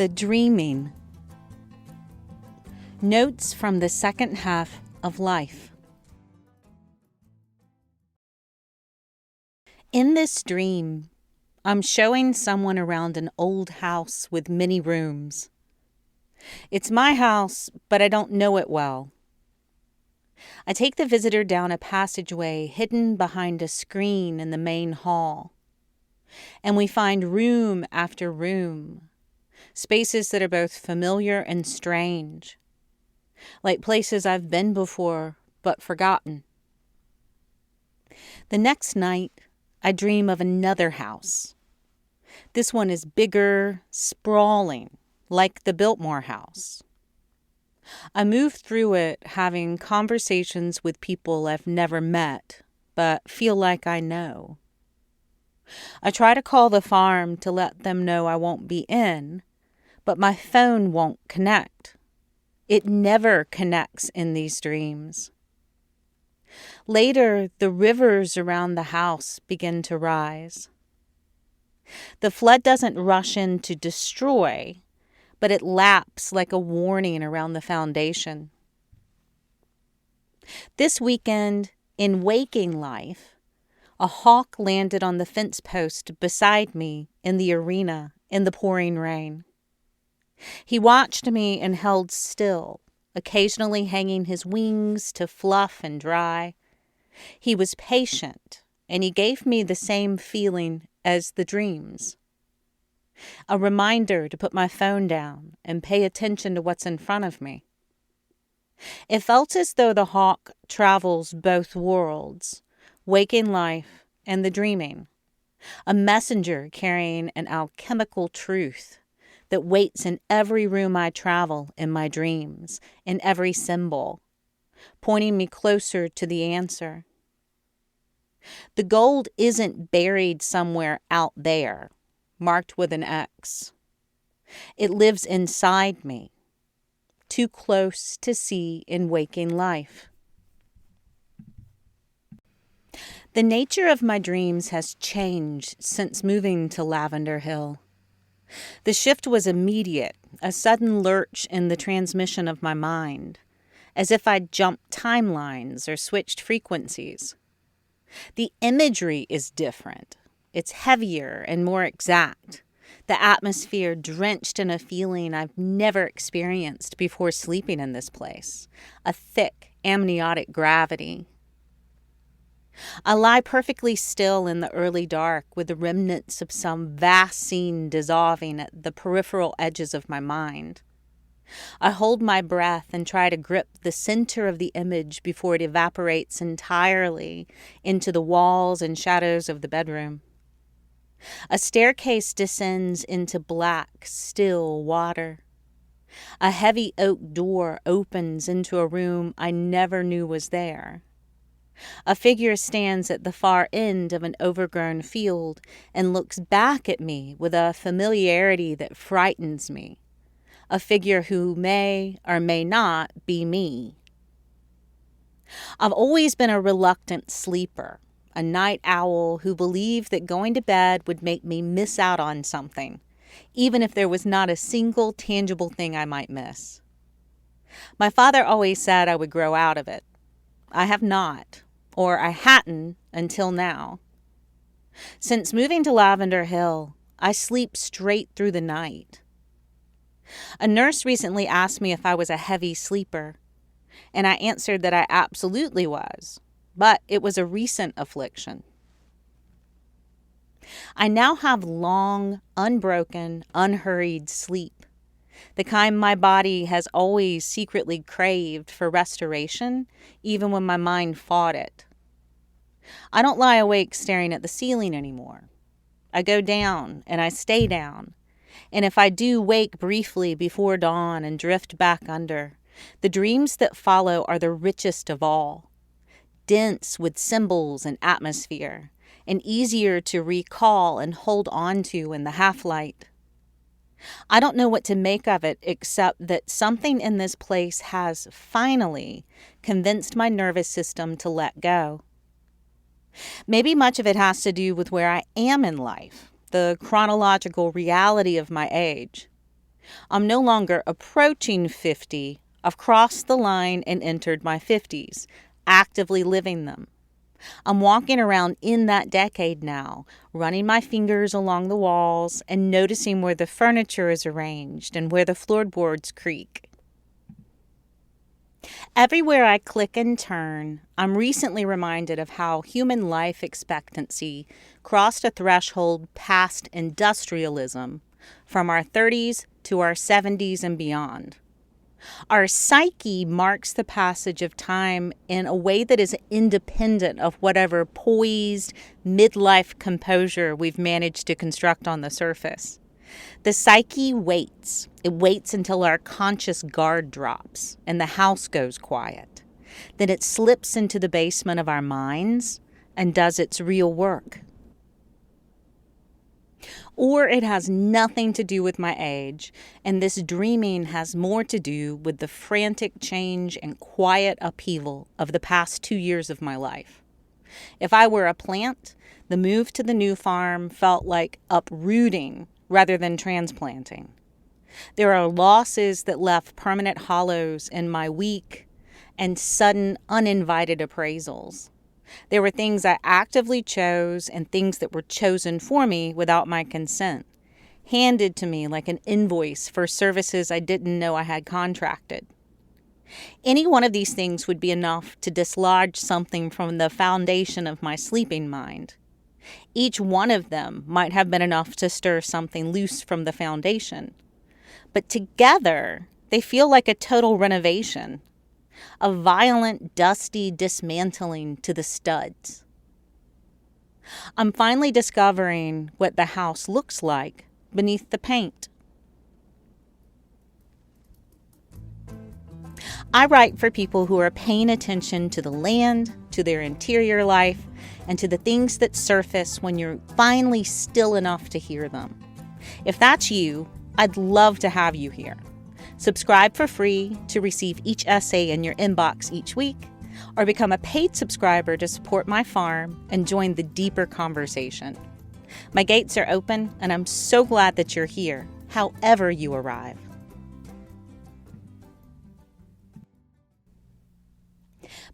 The Dreaming. Notes from the second half of life. In this dream, I'm showing someone around an old house with many rooms. It's my house, but I don't know it well. I take the visitor down a passageway hidden behind a screen in the main hall, and we find room after room, spaces that are both familiar and strange, like places I've been before but forgotten. The next night, I dream of another house. This one is bigger, sprawling, like the Biltmore house. I move through it having conversations with people I've never met, but feel like I know. I try to call the farm to let them know I won't be in, but my phone won't connect. It never connects in these dreams. Later, the rivers around the house begin to rise. The flood doesn't rush in to destroy, but it laps like a warning around the foundation. This weekend, in waking life, a hawk landed on the fence post beside me in the arena in the pouring rain. He watched me and held still, occasionally hanging his wings to fluff and dry. He was patient, and he gave me the same feeling as the dreams. A reminder to put my phone down and pay attention to what's in front of me. It felt as though the hawk travels both worlds, waking life and the dreaming, a messenger carrying an alchemical truth that waits in every room I travel in my dreams, in every symbol, pointing me closer to the answer. The gold isn't buried somewhere out there, marked with an X. It lives inside me, too close to see in waking life. The nature of my dreams has changed since moving to Lavender Hill. The shift was immediate, a sudden lurch in the transmission of my mind, as if I'd jumped timelines or switched frequencies. The imagery is different. It's heavier and more exact. The atmosphere drenched in a feeling I've never experienced before sleeping in this place, a thick, amniotic gravity. I lie perfectly still in the early dark with the remnants of some vast scene dissolving at the peripheral edges of my mind. I hold my breath and try to grip the center of the image before it evaporates entirely into the walls and shadows of the bedroom. A staircase descends into black, still water. A heavy oak door opens into a room I never knew was there. A figure stands at the far end of an overgrown field and looks back at me with a familiarity that frightens me. A figure who may or may not be me. I've always been a reluctant sleeper, a night owl who believed that going to bed would make me miss out on something, even if there was not a single tangible thing I might miss. My father always said I would grow out of it. I have not, or I hadn't until now. Since moving to Lavender Hill, I sleep straight through the night. A nurse recently asked me if I was a heavy sleeper, and I answered that I absolutely was, but it was a recent affliction. I now have long, unbroken, unhurried sleep, the kind my body has always secretly craved for restoration, even when my mind fought it. I don't lie awake staring at the ceiling anymore. I go down, and I stay down. And if I do wake briefly before dawn and drift back under, the dreams that follow are the richest of all, dense with symbols and atmosphere, and easier to recall and hold on to in the half-light. I don't know what to make of it except that something in this place has finally convinced my nervous system to let go. Maybe much of it has to do with where I am in life, the chronological reality of my age. I'm no longer approaching 50. I've crossed the line and entered my 50s, actively living them. I'm walking around in that decade now, running my fingers along the walls and noticing where the furniture is arranged and where the floorboards creak. Everywhere I click and turn, I'm recently reminded of how human life expectancy crossed a threshold past industrialism from our 30s to our 70s and beyond. Our psyche marks the passage of time in a way that is independent of whatever poised midlife composure we've managed to construct on the surface. The psyche waits. It waits until our conscious guard drops and the house goes quiet. Then it slips into the basement of our minds and does its real work. Or it has nothing to do with my age, and this dreaming has more to do with the frantic change and quiet upheaval of the past 2 years of my life. If I were a plant, the move to the new farm felt like uprooting rather than transplanting. There are losses that left permanent hollows in my weak and sudden uninvited appraisals. There were things I actively chose and things that were chosen for me without my consent, handed to me like an invoice for services I didn't know I had contracted. Any one of these things would be enough to dislodge something from the foundation of my sleeping mind. Each one of them might have been enough to stir something loose from the foundation. But together, they feel like a total renovation. A violent, dusty dismantling to the studs. I'm finally discovering what the house looks like beneath the paint. I write for people who are paying attention to the land, to their interior life, and to the things that surface when you're finally still enough to hear them. If that's you, I'd love to have you here. Subscribe for free to receive each essay in your inbox each week, or become a paid subscriber to support my farm and join the deeper conversation. My gates are open, and I'm so glad that you're here, however you arrive.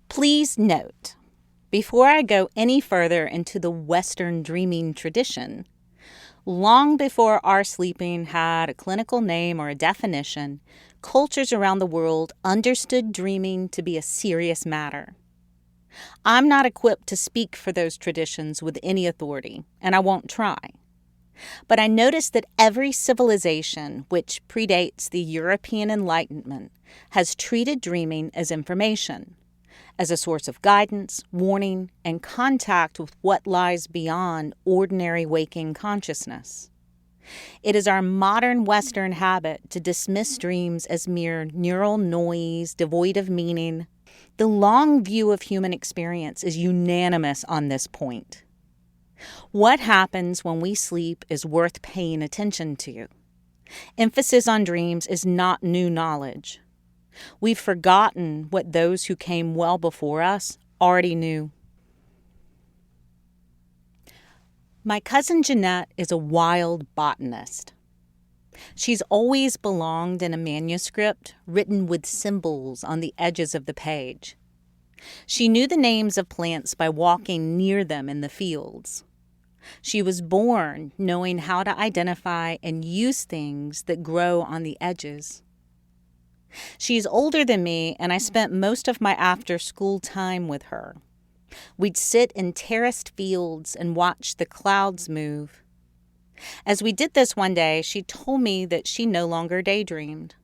Please note, before I go any further into the Western dreaming tradition, long before our sleeping had a clinical name or a definition, cultures around the world understood dreaming to be a serious matter. I'm not equipped to speak for those traditions with any authority, and I won't try. But I noticed that every civilization which predates the European Enlightenment has treated dreaming as information, as a source of guidance, warning, and contact with what lies beyond ordinary waking consciousness. It is our modern Western habit to dismiss dreams as mere neural noise, devoid of meaning. The long view of human experience is unanimous on this point. What happens when we sleep is worth paying attention to. Emphasis on dreams is not new knowledge. We've forgotten what those who came well before us already knew. My cousin Janette is a wild botanist. She's always belonged in a manuscript written with symbols on the edges of the page. She knew the names of plants by walking near them in the fields. She was born knowing how to identify and use things that grow on the edges. She's older than me, and I spent most of my after-school time with her. We'd sit in terraced fields and watch the clouds move. As we did this one day, she told me that she no longer daydreamed.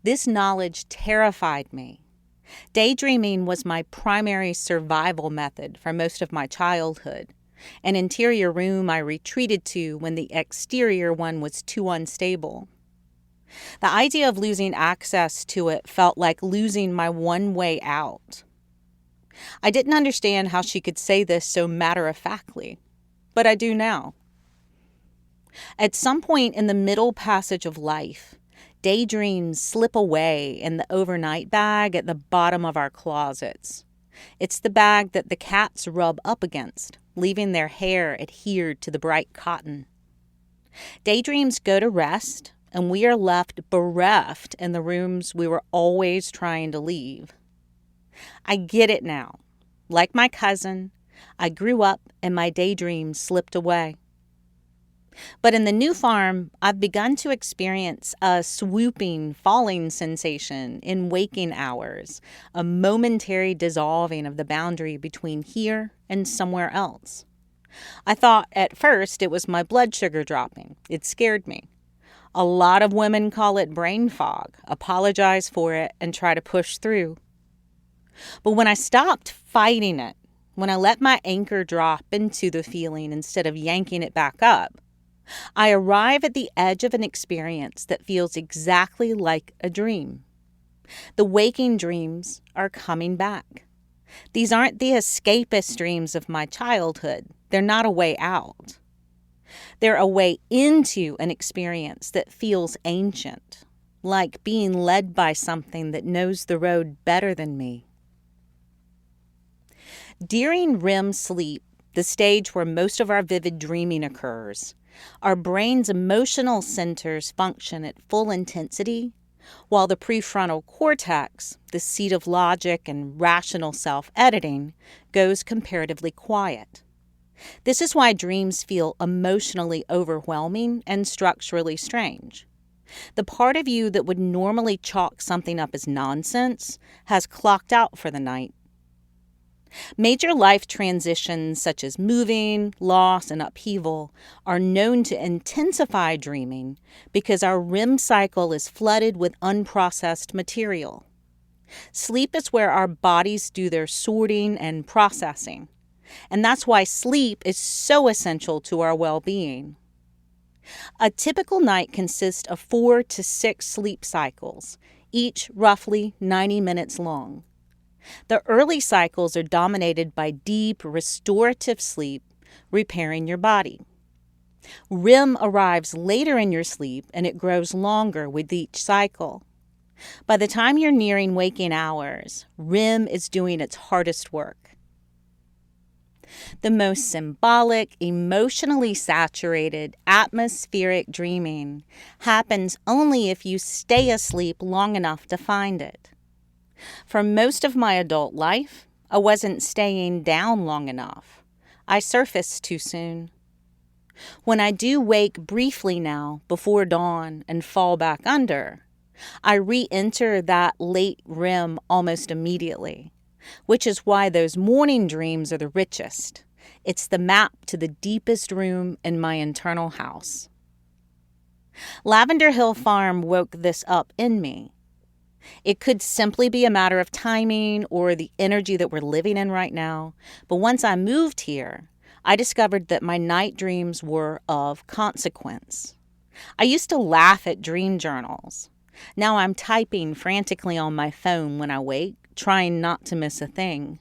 This knowledge terrified me. Daydreaming was my primary survival method for most of my childhood, an interior room I retreated to when the exterior one was too unstable. The idea of losing access to it felt like losing my one way out. I didn't understand how she could say this so matter-of-factly, but I do now. At some point in the middle passage of life, daydreams slip away in the overnight bag at the bottom of our closets. It's the bag that the cats rub up against, leaving their hair adhered to the bright cotton. Daydreams go to rest, and we are left bereft in the rooms we were always trying to leave. I get it now. Like my cousin, I grew up and my daydreams slipped away. But in the new farm, I've begun to experience a swooping, falling sensation in waking hours, a momentary dissolving of the boundary between here and somewhere else. I thought at first it was my blood sugar dropping. It scared me. A lot of women call it brain fog, apologize for it, and try to push through. But when I stopped fighting it, when I let my anchor drop into the feeling instead of yanking it back up, I arrive at the edge of an experience that feels exactly like a dream. The waking dreams are coming back. These aren't the escapist dreams of my childhood. They're not a way out. They're a way into an experience that feels ancient, like being led by something that knows the road better than me. During REM sleep, the stage where most of our vivid dreaming occurs, our brain's emotional centers function at full intensity, while the prefrontal cortex, the seat of logic and rational self-editing, goes comparatively quiet. This is why dreams feel emotionally overwhelming and structurally strange. The part of you that would normally chalk something up as nonsense has clocked out for the night. Major life transitions such as moving, loss, and upheaval are known to intensify dreaming because our REM cycle is flooded with unprocessed material. Sleep is where our bodies do their sorting and processing, and that's why sleep is so essential to our well-being. A typical night consists of 4 to 6 sleep cycles, each roughly 90 minutes long. The early cycles are dominated by deep, restorative sleep, repairing your body. REM arrives later in your sleep, and it grows longer with each cycle. By the time you're nearing waking hours, REM is doing its hardest work. The most symbolic, emotionally saturated, atmospheric dreaming happens only if you stay asleep long enough to find it. For most of my adult life, I wasn't staying down long enough. I surfaced too soon. When I do wake briefly now before dawn and fall back under, I re-enter that late REM almost immediately, which is why those morning dreams are the richest. It's the map to the deepest room in my internal house. Lavender Hill Farm woke this up in me. It could simply be a matter of timing or the energy that we're living in right now. But once I moved here, I discovered that my night dreams were of consequence. I used to laugh at dream journals. Now I'm typing frantically on my phone when I wake, trying not to miss a thing.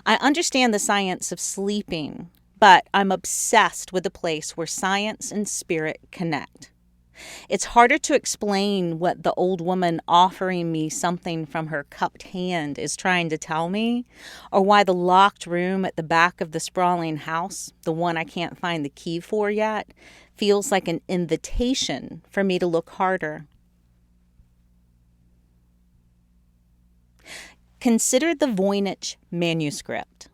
I understand the science of sleeping, but I'm obsessed with the place where science and spirit connect. It's harder to explain what the old woman offering me something from her cupped hand is trying to tell me, or why the locked room at the back of the sprawling house, the one I can't find the key for yet, feels like an invitation for me to look harder. Consider the Voynich Manuscript.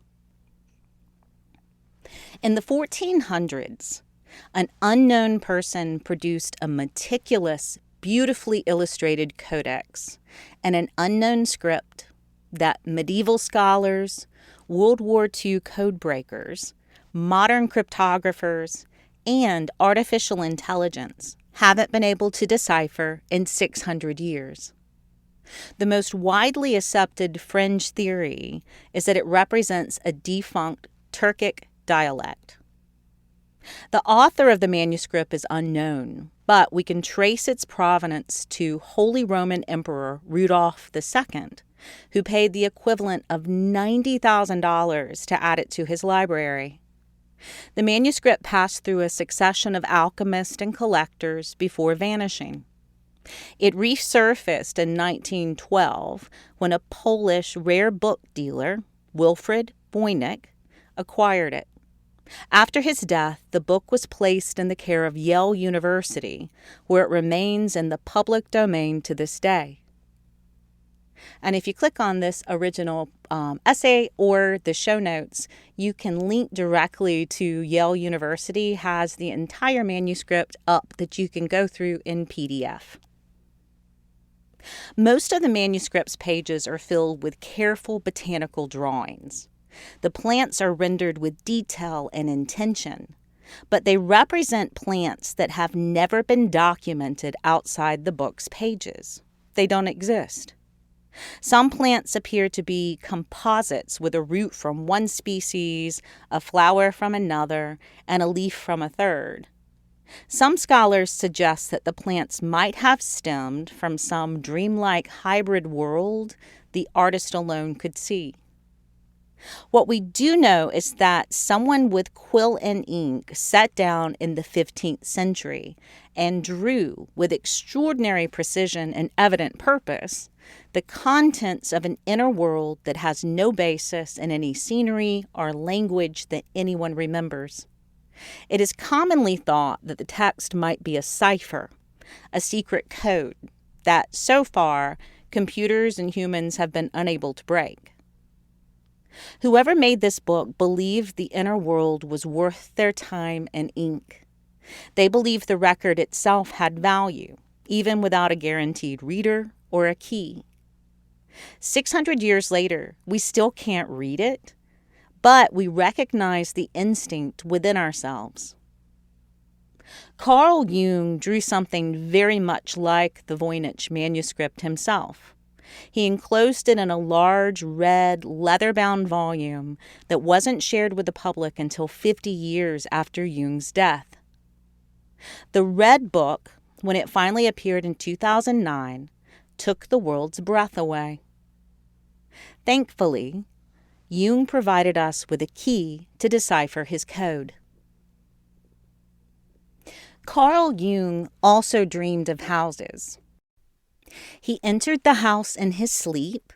In the 1400s, an unknown person produced a meticulous, beautifully illustrated codex and an unknown script that medieval scholars, World War II code breakers, modern cryptographers, and artificial intelligence haven't been able to decipher in 600 years. The most widely accepted fringe theory is that it represents a defunct Turkic dialect. The author of the manuscript is unknown, but we can trace its provenance to Holy Roman Emperor Rudolph II, who paid the equivalent of $90,000 to add it to his library. The manuscript passed through a succession of alchemists and collectors before vanishing. It resurfaced in 1912 when a Polish rare book dealer, Wilfrid Voynich, acquired it. After his death, the book was placed in the care of Yale University, where it remains in the public domain to this day. And if you click on this original essay or the show notes, you can link directly to Yale University, has the entire manuscript up that you can go through in PDF. Most of the manuscript's pages are filled with careful botanical drawings. The plants are rendered with detail and intention, but they represent plants that have never been documented outside the book's pages. They don't exist. Some plants appear to be composites with a root from one species, a flower from another, and a leaf from a third. Some scholars suggest that the plants might have stemmed from some dreamlike hybrid world the artist alone could see. What we do know is that someone with quill and ink sat down in the 15th century and drew with extraordinary precision and evident purpose the contents of an inner world that has no basis in any scenery or language that anyone remembers. It is commonly thought that the text might be a cipher, a secret code that, so far, computers and humans have been unable to break. Whoever made this book believed the inner world was worth their time and ink. They believed the record itself had value, even without a guaranteed reader or a key. 600 years later, we still can't read it, but we recognize the instinct within ourselves. Carl Jung drew something very much like the Voynich Manuscript himself. He enclosed it in a large, red, leather-bound volume that wasn't shared with the public until 50 years after Jung's death. The Red Book, when it finally appeared in 2009, took the world's breath away. Thankfully, Jung provided us with a key to decipher his code. Carl Jung also dreamed of houses. He entered the house in his sleep,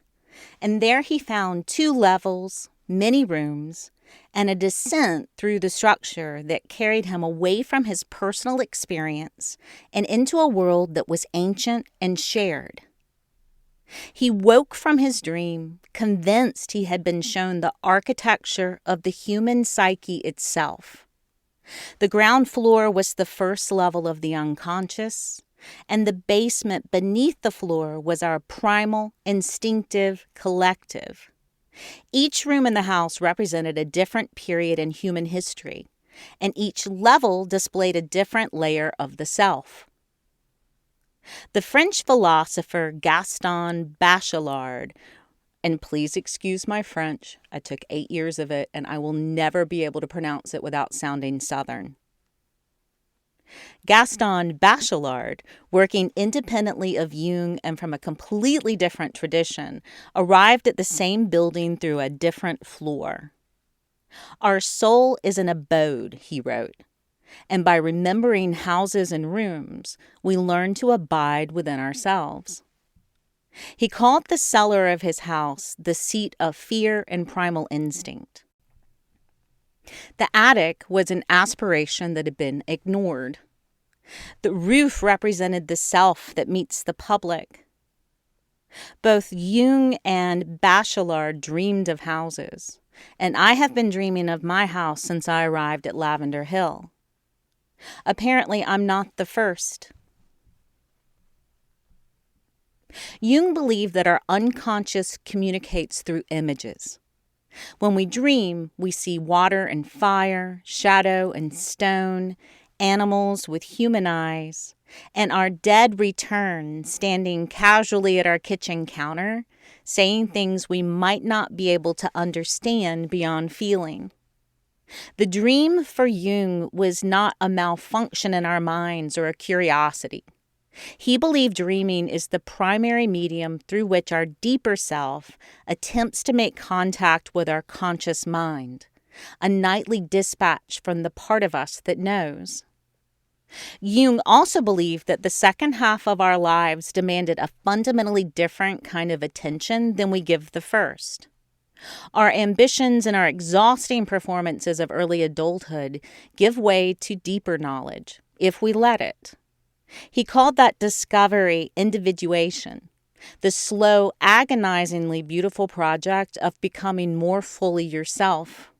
and there he found 2 levels, many rooms, and a descent through the structure that carried him away from his personal experience and into a world that was ancient and shared. He woke from his dream, convinced he had been shown the architecture of the human psyche itself. The ground floor was the first level of the unconscious, and the basement beneath the floor was our primal, instinctive collective. Each room in the house represented a different period in human history, and each level displayed a different layer of the self. The French philosopher Gaston Bachelard, and please excuse my French, I took 8 years of it, and I will never be able to pronounce it without sounding Southern. Gaston Bachelard, working independently of Jung and from a completely different tradition, arrived at the same building through a different floor. Our soul is an abode, he wrote, and by remembering houses and rooms, we learn to abide within ourselves. He called the cellar of his house the seat of fear and primal instinct. The attic was an aspiration that had been ignored. The roof represented the self that meets the public. Both Jung and Bachelard dreamed of houses, and I have been dreaming of my house since I arrived at Lavender Hill. Apparently, I'm not the first. Jung believed that our unconscious communicates through images. When we dream, we see water and fire, shadow and stone, animals with human eyes, and our dead return standing casually at our kitchen counter, saying things we might not be able to understand beyond feeling. The dream for Jung was not a malfunction in our minds or a curiosity. He believed dreaming is the primary medium through which our deeper self attempts to make contact with our conscious mind, a nightly dispatch from the part of us that knows. Jung also believed that the second half of our lives demanded a fundamentally different kind of attention than we give the first. Our ambitions and our exhausting performances of early adulthood give way to deeper knowledge, if we let it. He called that discovery individuation, the slow, agonizingly beautiful project of becoming more fully yourself.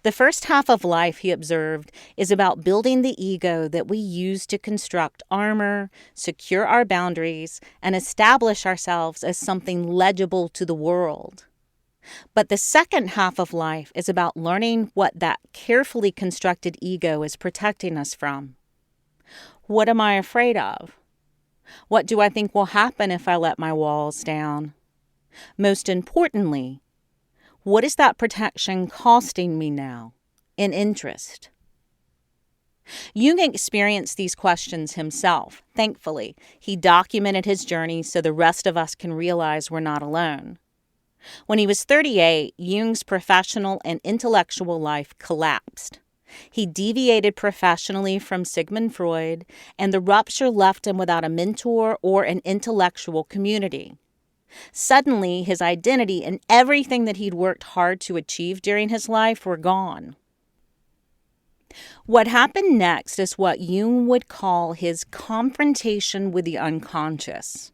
The first half of life, he observed, is about building the ego that we use to construct armor, secure our boundaries, and establish ourselves as something legible to the world. But the second half of life is about learning what that carefully constructed ego is protecting us from. What am I afraid of? What do I think will happen if I let my walls down? Most importantly, what is that protection costing me now in interest? Jung experienced these questions himself. Thankfully, he documented his journey so the rest of us can realize we're not alone. When he was 38, Jung's professional and intellectual life collapsed. He deviated professionally from Sigmund Freud, and the rupture left him without a mentor or an intellectual community. Suddenly, his identity and everything that he'd worked hard to achieve during his life were gone. What happened next is what Jung would call his confrontation with the unconscious.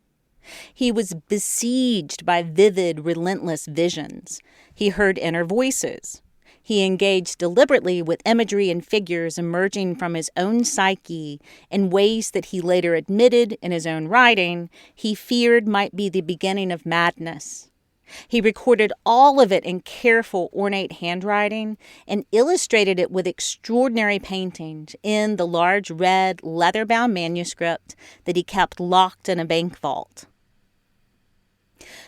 He was besieged by vivid, relentless visions. He heard inner voices. He engaged deliberately with imagery and figures emerging from his own psyche in ways that he later admitted in his own writing he feared might be the beginning of madness. He recorded all of it in careful, ornate handwriting and illustrated it with extraordinary paintings in the large red, leather-bound manuscript that he kept locked in a bank vault.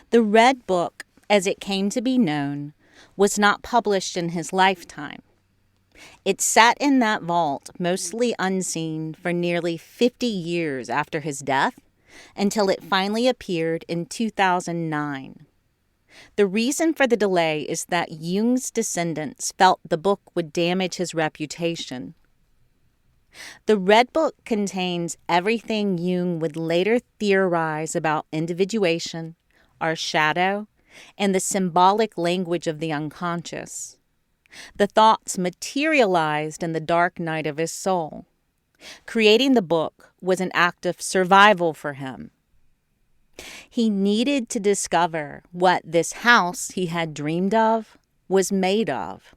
The Red Book, as it came to be known, was not published in his lifetime. It sat in that vault, mostly unseen, for nearly 50 years after his death, until it finally appeared in 2009. The reason for the delay is that Jung's descendants felt the book would damage his reputation. The Red Book contains everything Jung would later theorize about individuation, our shadow, and the symbolic language of the unconscious. The thoughts materialized in the dark night of his soul. Creating the book was an act of survival for him. He needed to discover what this house he had dreamed of was made of.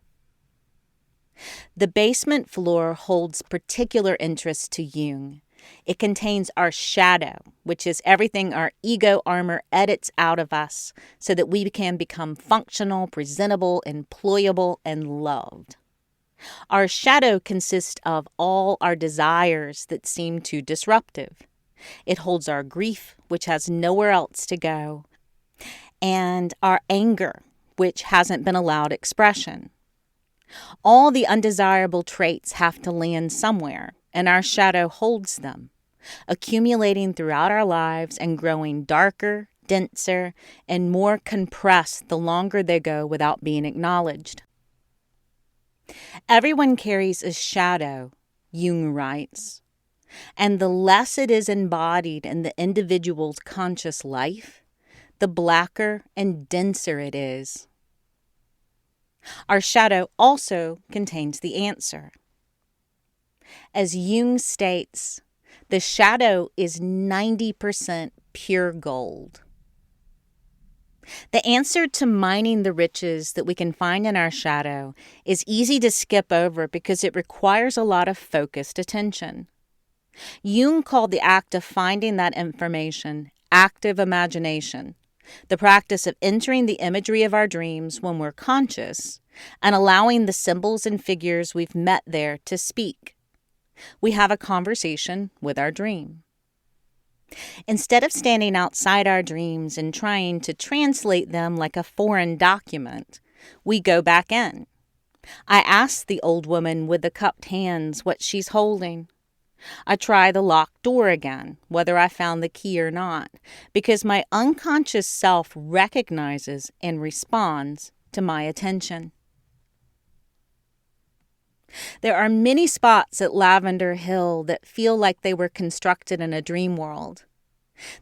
The basement floor holds particular interest to Jung. It contains our shadow, which is everything our ego armor edits out of us so that we can become functional, presentable, employable, and loved. Our shadow consists of all our desires that seem too disruptive. It holds our grief, which has nowhere else to go, and our anger, which hasn't been allowed expression. All the undesirable traits have to land somewhere, and our shadow holds them, accumulating throughout our lives and growing darker, denser, and more compressed the longer they go without being acknowledged. Everyone carries a shadow, Jung writes, and the less it is embodied in the individual's conscious life, the blacker and denser it is. Our shadow also contains the answer. As Jung states, the shadow is 90% pure gold. The answer to mining the riches that we can find in our shadow is easy to skip over because it requires a lot of focused attention. Jung called the act of finding that information active imagination, the practice of entering the imagery of our dreams when we're conscious and allowing the symbols and figures we've met there to speak. We have a conversation with our dream. Instead of standing outside our dreams and trying to translate them like a foreign document, we go back in. I ask the old woman with the cupped hands what she's holding. I try the locked door again, whether I found the key or not, because my unconscious self recognizes and responds to my attention. There are many spots at Lavender Hill that feel like they were constructed in a dream world.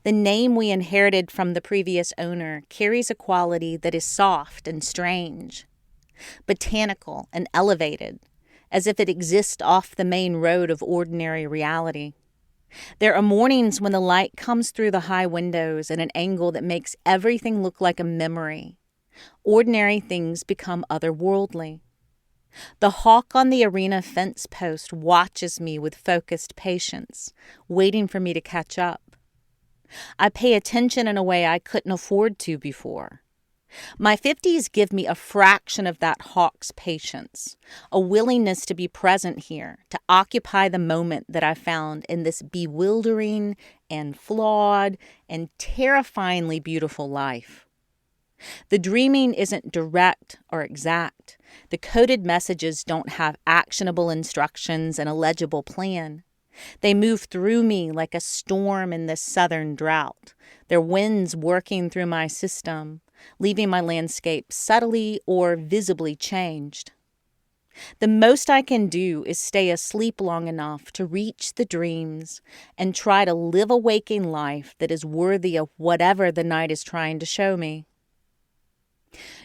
The name we inherited from the previous owner carries a quality that is soft and strange, botanical and elevated, as if it exists off the main road of ordinary reality. There are mornings when the light comes through the high windows at an angle that makes everything look like a memory. Ordinary things become otherworldly. The hawk on the arena fence post watches me with focused patience, waiting for me to catch up. I pay attention in a way I couldn't afford to before. My 50s give me a fraction of that hawk's patience, a willingness to be present here, to occupy the moment that I found in this bewildering and flawed and terrifyingly beautiful life. The dreaming isn't direct or exact. The coded messages don't have actionable instructions and a legible plan. They move through me like a storm in this southern drought, their winds working through my system, leaving my landscape subtly or visibly changed. The most I can do is stay asleep long enough to reach the dreams and try to live a waking life that is worthy of whatever the night is trying to show me.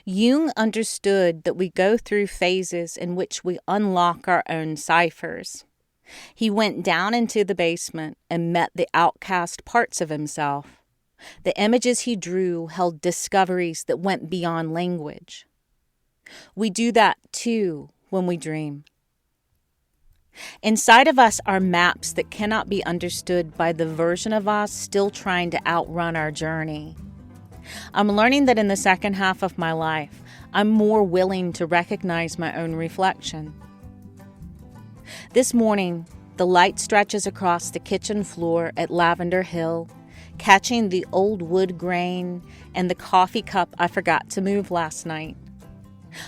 Jung understood that we go through phases in which we unlock our own ciphers. He went down into the basement and met the outcast parts of himself. The images he drew held discoveries that went beyond language. We do that too when we dream. Inside of us are maps that cannot be understood by the version of us still trying to outrun our journey. I'm learning that in the second half of my life, I'm more willing to recognize my own reflection. This morning, the light stretches across the kitchen floor at Lavender Hill, catching the old wood grain and the coffee cup I forgot to move last night.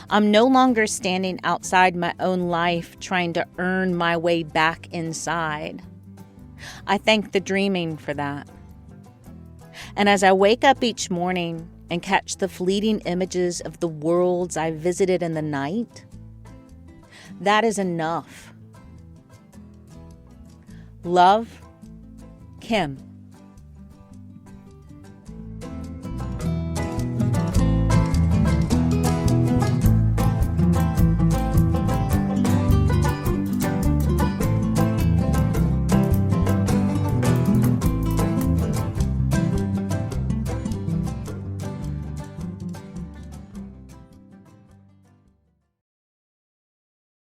I'm no longer standing outside my own life trying to earn my way back inside. I thank the dreaming for that. And as I wake up each morning and catch the fleeting images of the worlds I visited in the night, that is enough. Love, Kim.